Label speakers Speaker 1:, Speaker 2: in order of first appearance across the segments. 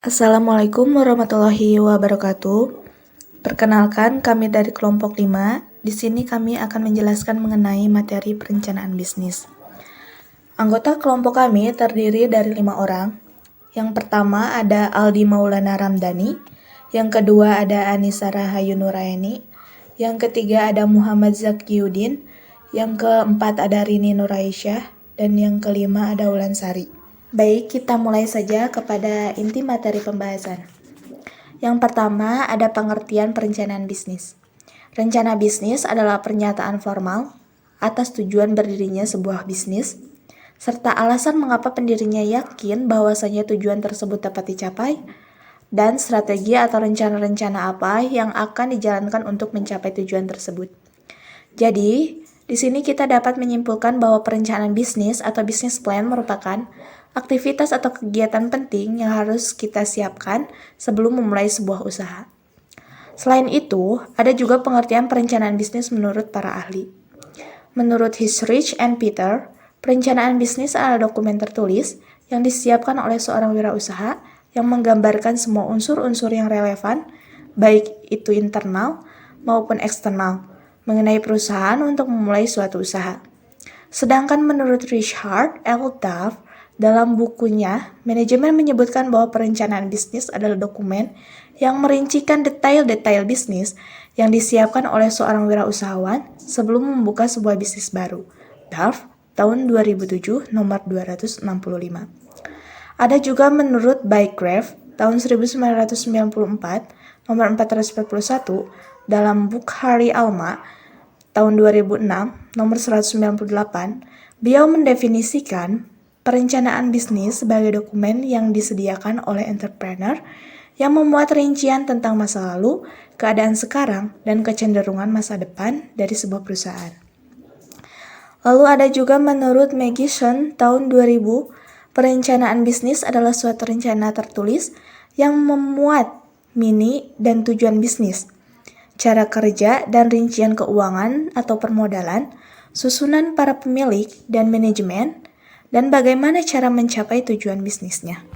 Speaker 1: Assalamualaikum warahmatullahi wabarakatuh. Perkenalkan, kami dari kelompok 5. Di sini kami akan menjelaskan mengenai materi perencanaan bisnis. Anggota kelompok kami terdiri dari 5 orang. Yang pertama ada Aldi Maulana Ramdhani, yang kedua ada Anissa Rahayu Nuraini, yang ketiga ada Muhammad Zakiuddin, yang keempat ada Rini Nuraisyah, dan yang kelima ada Ulan Sari. Baik, kita mulai saja kepada inti materi pembahasan. Yang pertama ada pengertian perencanaan bisnis. Rencana bisnis adalah pernyataan formal atas tujuan berdirinya sebuah bisnis, serta alasan mengapa pendirinya yakin bahwasanya tujuan tersebut dapat dicapai, dan strategi atau rencana-rencana apa yang akan dijalankan untuk mencapai tujuan tersebut. Jadi, di sini kita dapat menyimpulkan bahwa perencanaan bisnis atau business plan merupakan aktivitas atau kegiatan penting yang harus kita siapkan sebelum memulai sebuah usaha. Selain itu, ada juga pengertian perencanaan bisnis menurut para ahli. Menurut Hisrich and Peter, perencanaan bisnis adalah dokumen tertulis yang disiapkan oleh seorang wirausaha yang menggambarkan semua unsur-unsur yang relevan, baik itu internal maupun eksternal, mengenai perusahaan untuk memulai suatu usaha. Sedangkan menurut Richard L. Duff, dalam bukunya, manajemen menyebutkan bahwa perencanaan bisnis adalah dokumen yang merincikan detail-detail bisnis yang disiapkan oleh seorang wirausahawan sebelum membuka sebuah bisnis baru. Duff, tahun 2007, nomor 265. Ada juga menurut Bygrave, tahun 1994, nomor 441, dalam buku Hari Alma, tahun 2006, nomor 198, beliau mendefinisikan perencanaan bisnis sebagai dokumen yang disediakan oleh entrepreneur yang memuat rincian tentang masa lalu, keadaan sekarang, dan kecenderungan masa depan dari sebuah perusahaan. Lalu ada juga menurut Magician tahun 2000, perencanaan bisnis adalah suatu rencana tertulis yang memuat mini dan tujuan bisnis, cara kerja dan rincian keuangan atau permodalan, susunan para pemilik dan manajemen, dan bagaimana cara mencapai tujuan bisnisnya.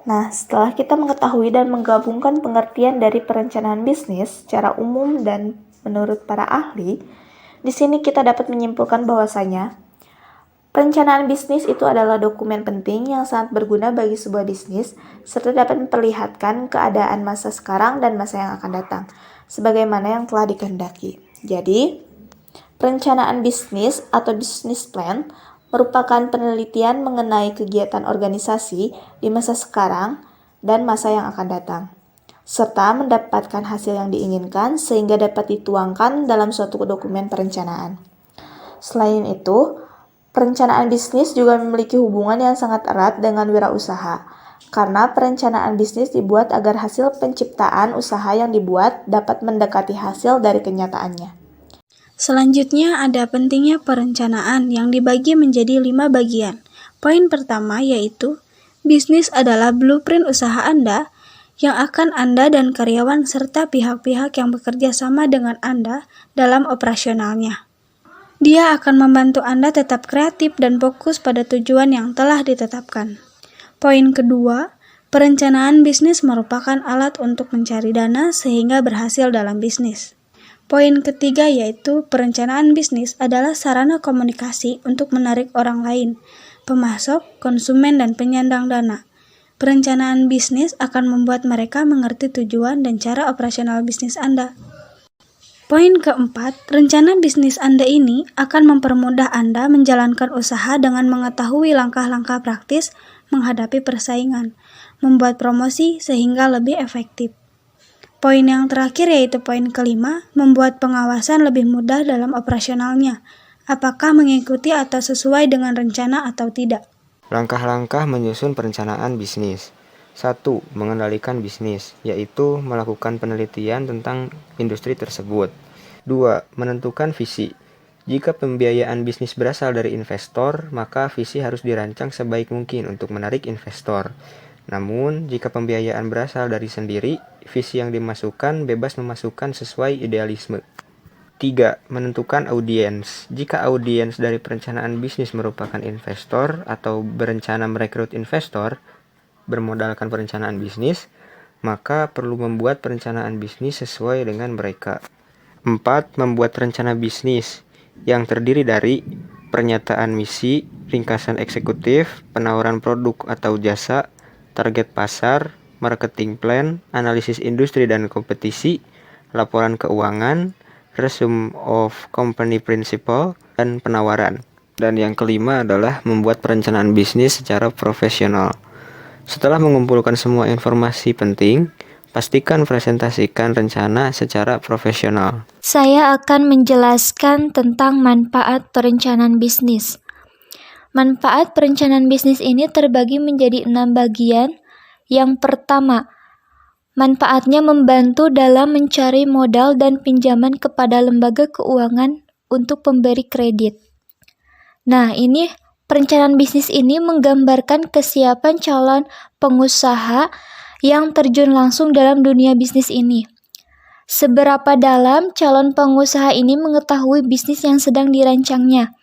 Speaker 1: Nah, setelah kita mengetahui dan menggabungkan pengertian dari perencanaan bisnis secara umum dan menurut para ahli, di sini kita dapat menyimpulkan bahwasanya perencanaan bisnis itu adalah dokumen penting yang sangat berguna bagi sebuah bisnis serta dapat memperlihatkan keadaan masa sekarang dan masa yang akan datang, sebagaimana yang telah dikehendaki. Jadi, perencanaan bisnis atau business plan merupakan penelitian mengenai kegiatan organisasi di masa sekarang dan masa yang akan datang, serta mendapatkan hasil yang diinginkan sehingga dapat dituangkan dalam suatu dokumen perencanaan. Selain itu, perencanaan bisnis juga memiliki hubungan yang sangat erat dengan wirausaha, karena perencanaan bisnis dibuat agar hasil penciptaan usaha yang dibuat dapat mendekati hasil dari kenyataannya.
Speaker 2: Selanjutnya ada pentingnya perencanaan yang dibagi menjadi 5 bagian. Poin pertama yaitu, bisnis adalah blueprint usaha Anda yang akan Anda dan karyawan serta pihak-pihak yang bekerja sama dengan Anda dalam operasionalnya. Dia akan membantu Anda tetap kreatif dan fokus pada tujuan yang telah ditetapkan. Poin kedua, perencanaan bisnis merupakan alat untuk mencari dana sehingga berhasil dalam bisnis. Poin ketiga yaitu perencanaan bisnis adalah sarana komunikasi untuk menarik orang lain, pemasok, konsumen, dan penyandang dana. Perencanaan bisnis akan membuat mereka mengerti tujuan dan cara operasional bisnis Anda. Poin keempat, rencana bisnis Anda ini akan mempermudah Anda menjalankan usaha dengan mengetahui langkah-langkah praktis menghadapi persaingan, membuat promosi sehingga lebih efektif. Poin yang terakhir yaitu poin kelima, membuat pengawasan lebih mudah dalam operasionalnya, apakah mengikuti atau sesuai dengan rencana atau tidak.
Speaker 3: Langkah-langkah menyusun perencanaan bisnis. 1. Mengendalikan bisnis, yaitu melakukan penelitian tentang industri tersebut. 2. Menentukan visi. Jika pembiayaan bisnis berasal dari investor, maka visi harus dirancang sebaik mungkin untuk menarik investor. Namun, jika pembiayaan berasal dari sendiri, visi yang dimasukkan bebas memasukkan sesuai idealisme. 3. Menentukan audiens. Jika audiens dari perencanaan bisnis merupakan investor atau berencana merekrut investor, bermodalkan perencanaan bisnis, maka perlu membuat perencanaan bisnis sesuai dengan mereka. 4. Membuat rencana bisnis yang terdiri dari pernyataan misi, ringkasan eksekutif, penawaran produk atau jasa, target pasar, marketing plan, analisis industri dan kompetisi, laporan keuangan, resume of company principle, dan penawaran. Dan yang kelima adalah membuat perencanaan bisnis secara profesional. Setelah mengumpulkan semua informasi penting, pastikan presentasikan rencana secara profesional.
Speaker 4: Saya akan menjelaskan tentang manfaat perencanaan bisnis. Manfaat perencanaan bisnis ini terbagi menjadi 6 bagian. Yang pertama, manfaatnya membantu dalam mencari modal dan pinjaman kepada lembaga keuangan untuk pemberi kredit. Nah, perencanaan bisnis ini menggambarkan kesiapan calon pengusaha yang terjun langsung dalam dunia bisnis ini. Seberapa dalam calon pengusaha ini mengetahui bisnis yang sedang dirancangnya.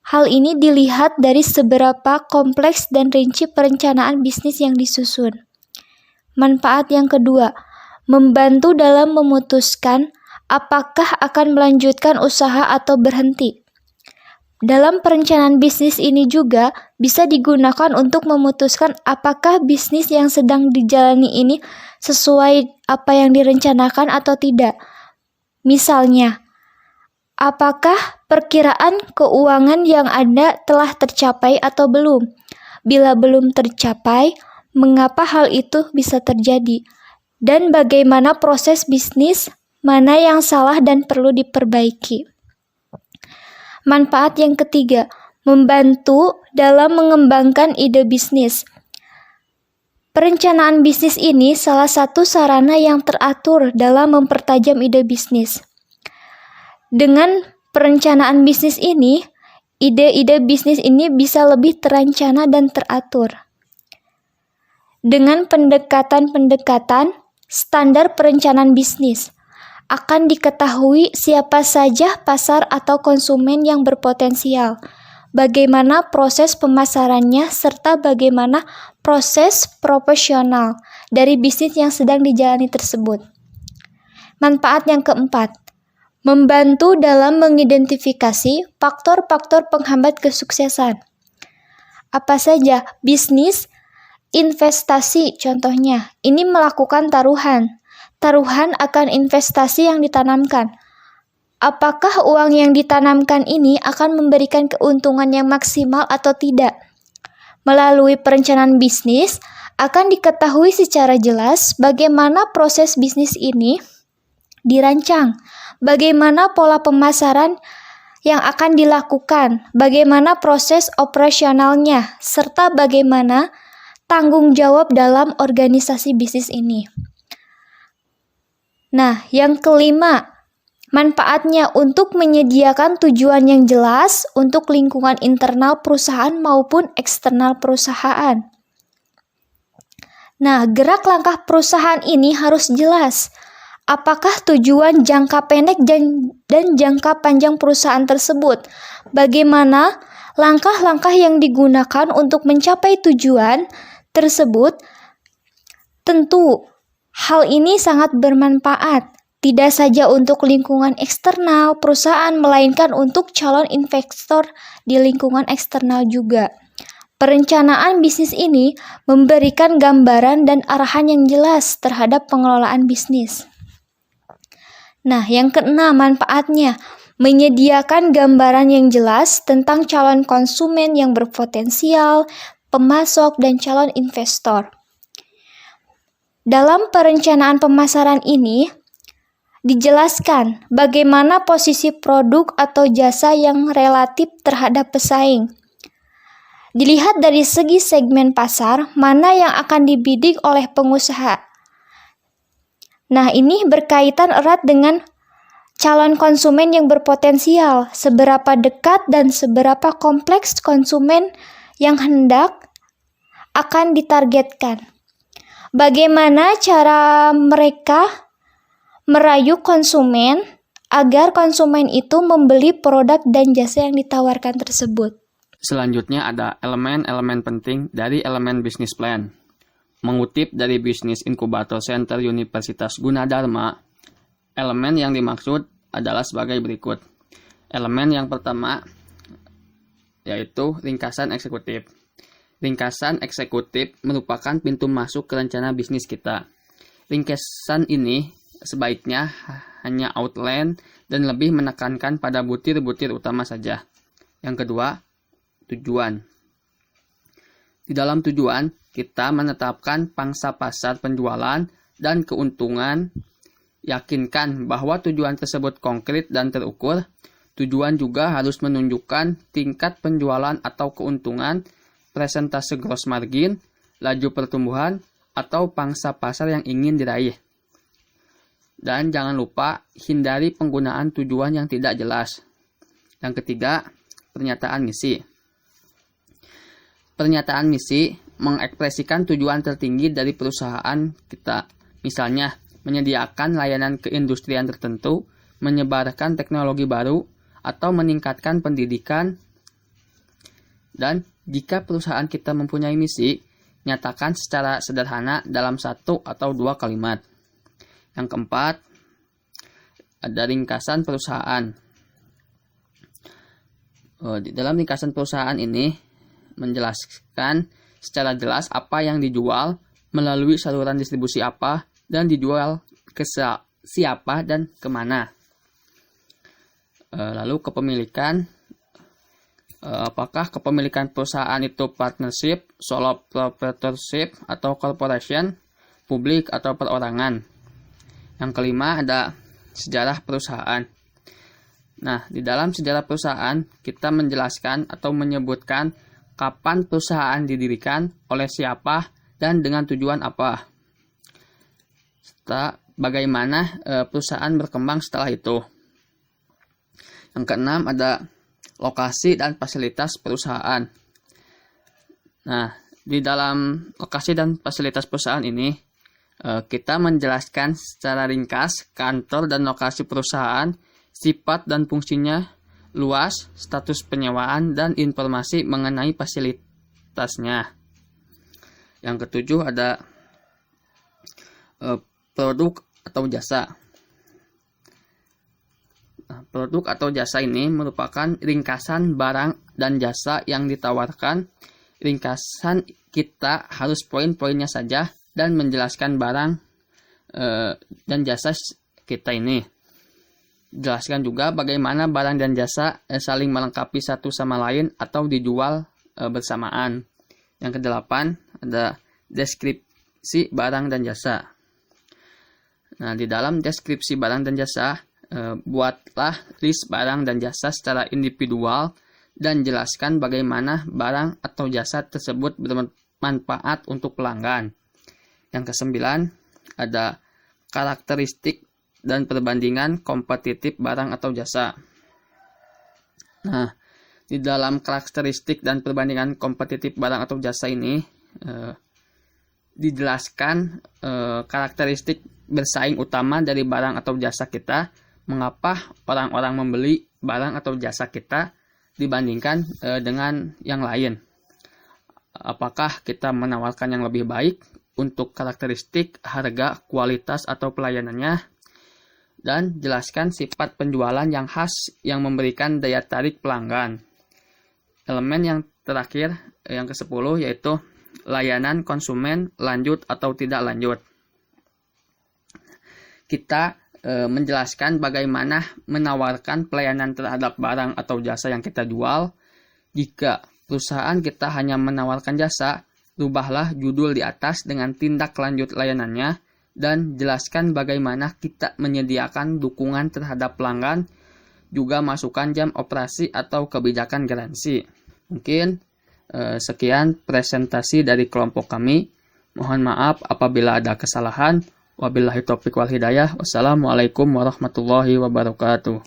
Speaker 4: Hal ini dilihat dari seberapa kompleks dan rinci perencanaan bisnis yang disusun. Manfaat yang kedua, membantu dalam memutuskan apakah akan melanjutkan usaha atau berhenti. Dalam perencanaan bisnis ini juga bisa digunakan untuk memutuskan apakah bisnis yang sedang dijalani ini sesuai apa yang direncanakan atau tidak. Misalnya, apakah perkiraan keuangan yang ada telah tercapai atau belum? Bila belum tercapai, mengapa hal itu bisa terjadi? Dan bagaimana proses bisnis, mana yang salah dan perlu diperbaiki? Manfaat yang ketiga, membantu dalam mengembangkan ide bisnis. Perencanaan bisnis ini salah satu sarana yang teratur dalam mempertajam ide bisnis. Dengan perencanaan bisnis ini, ide-ide bisnis ini bisa lebih terencana dan teratur. Dengan pendekatan-pendekatan standar perencanaan bisnis, akan diketahui siapa saja pasar atau konsumen yang berpotensial, bagaimana proses pemasarannya, serta bagaimana proses proporsional dari bisnis yang sedang dijalani tersebut. Manfaat yang keempat, membantu dalam mengidentifikasi faktor-faktor penghambat kesuksesan. Apa saja? Bisnis, investasi contohnya, ini melakukan taruhan akan investasi yang ditanamkan. Apakah uang yang ditanamkan ini akan memberikan keuntungan yang maksimal atau tidak? Melalui perencanaan bisnis, akan diketahui secara jelas bagaimana proses bisnis ini dirancang, bagaimana pola pemasaran yang akan dilakukan, bagaimana proses operasionalnya, serta bagaimana tanggung jawab dalam organisasi bisnis ini. Nah, yang kelima, manfaatnya untuk menyediakan tujuan yang jelas untuk lingkungan internal perusahaan maupun eksternal perusahaan. Nah, gerak langkah perusahaan ini harus jelas. Apakah tujuan jangka pendek dan jangka panjang perusahaan tersebut? Bagaimana langkah-langkah yang digunakan untuk mencapai tujuan tersebut? Tentu, hal ini sangat bermanfaat, tidak saja untuk lingkungan eksternal perusahaan, melainkan untuk calon investor di lingkungan eksternal juga. Perencanaan bisnis ini memberikan gambaran dan arahan yang jelas terhadap pengelolaan bisnis. Nah, yang keenam, manfaatnya menyediakan gambaran yang jelas tentang calon konsumen yang berpotensial, pemasok, dan calon investor. Dalam perencanaan pemasaran ini, dijelaskan bagaimana posisi produk atau jasa yang relatif terhadap pesaing. Dilihat dari segi segmen pasar, mana yang akan dibidik oleh pengusaha. Nah, ini berkaitan erat dengan calon konsumen yang berpotensial, seberapa dekat dan seberapa kompleks konsumen yang hendak akan ditargetkan. Bagaimana cara mereka merayu konsumen agar konsumen itu membeli produk dan jasa yang ditawarkan tersebut.
Speaker 5: Selanjutnya ada elemen-elemen penting dari elemen bisnis plan. Mengutip dari Business Incubator Center Universitas Gunadarma, elemen yang dimaksud adalah sebagai berikut. Elemen yang pertama yaitu ringkasan eksekutif. Ringkasan eksekutif merupakan pintu masuk ke rencana bisnis kita. Ringkasan ini sebaiknya hanya outline dan lebih menekankan pada butir-butir utama saja. Yang kedua, tujuan. Di dalam tujuan, kita menetapkan pangsa pasar penjualan dan keuntungan. Yakinkan bahwa tujuan tersebut konkret dan terukur. Tujuan juga harus menunjukkan tingkat penjualan atau keuntungan, persentase gross margin, laju pertumbuhan, atau pangsa pasar yang ingin diraih. Dan jangan lupa hindari penggunaan tujuan yang tidak jelas. Yang ketiga, pernyataan misi. Pernyataan misi mengekspresikan tujuan tertinggi dari perusahaan kita. Misalnya, menyediakan layanan keindustrian tertentu, menyebarkan teknologi baru, atau meningkatkan pendidikan. Dan jika perusahaan kita mempunyai misi, nyatakan secara sederhana dalam 1 atau 2 kalimat. Yang keempat, ada ringkasan perusahaan. Di dalam ringkasan perusahaan ini menjelaskan secara jelas apa yang dijual, melalui saluran distribusi apa, dan dijual ke siapa dan kemana. Lalu kepemilikan, apakah kepemilikan perusahaan itu partnership, solo proprietorship, atau corporation, publik atau perorangan. Yang kelima ada sejarah perusahaan. Nah, di dalam sejarah perusahaan kita menjelaskan atau menyebutkan kapan perusahaan didirikan, oleh siapa, dan dengan tujuan apa. Serta bagaimana perusahaan berkembang setelah itu. Yang keenam ada lokasi dan fasilitas perusahaan. Nah, di dalam lokasi dan fasilitas perusahaan ini, kita menjelaskan secara ringkas kantor dan lokasi perusahaan, sifat dan fungsinya, luas, status penyewaan, dan informasi mengenai fasilitasnya. Yang ketujuh ada produk atau jasa. Nah, produk atau jasa ini merupakan ringkasan barang dan jasa yang ditawarkan. Ringkasan kita harus poin-poinnya saja dan menjelaskan barang dan jasa kita ini. Jelaskan juga bagaimana barang dan jasa saling melengkapi satu sama lain atau dijual bersamaan. Yang kedelapan ada deskripsi barang dan jasa. Nah, di dalam deskripsi barang dan jasa, buatlah list barang dan jasa secara individual dan jelaskan bagaimana barang atau jasa tersebut bermanfaat untuk pelanggan. Yang kesembilan ada karakteristik dan perbandingan kompetitif barang atau jasa. Nah, di dalam karakteristik dan perbandingan kompetitif barang atau jasa ini dijelaskan karakteristik bersaing utama dari barang atau jasa kita, mengapa orang-orang membeli barang atau jasa kita dibandingkan dengan yang lain. Apakah kita menawarkan yang lebih baik untuk karakteristik, harga, kualitas, atau pelayanannya. Dan jelaskan sifat penjualan yang khas yang memberikan daya tarik pelanggan. Elemen yang terakhir, yang ke-10, yaitu layanan konsumen lanjut atau tidak lanjut. Kita menjelaskan bagaimana menawarkan pelayanan terhadap barang atau jasa yang kita jual. Jika perusahaan kita hanya menawarkan jasa, rubahlah judul di atas dengan tindak lanjut layanannya dan jelaskan bagaimana kita menyediakan dukungan terhadap pelanggan, juga masukkan jam operasi atau kebijakan garansi. Mungkin sekian presentasi dari kelompok kami. Mohon maaf apabila ada kesalahan. Wabillahi taufiq wal hidayah. Wassalamualaikum warahmatullahi wabarakatuh.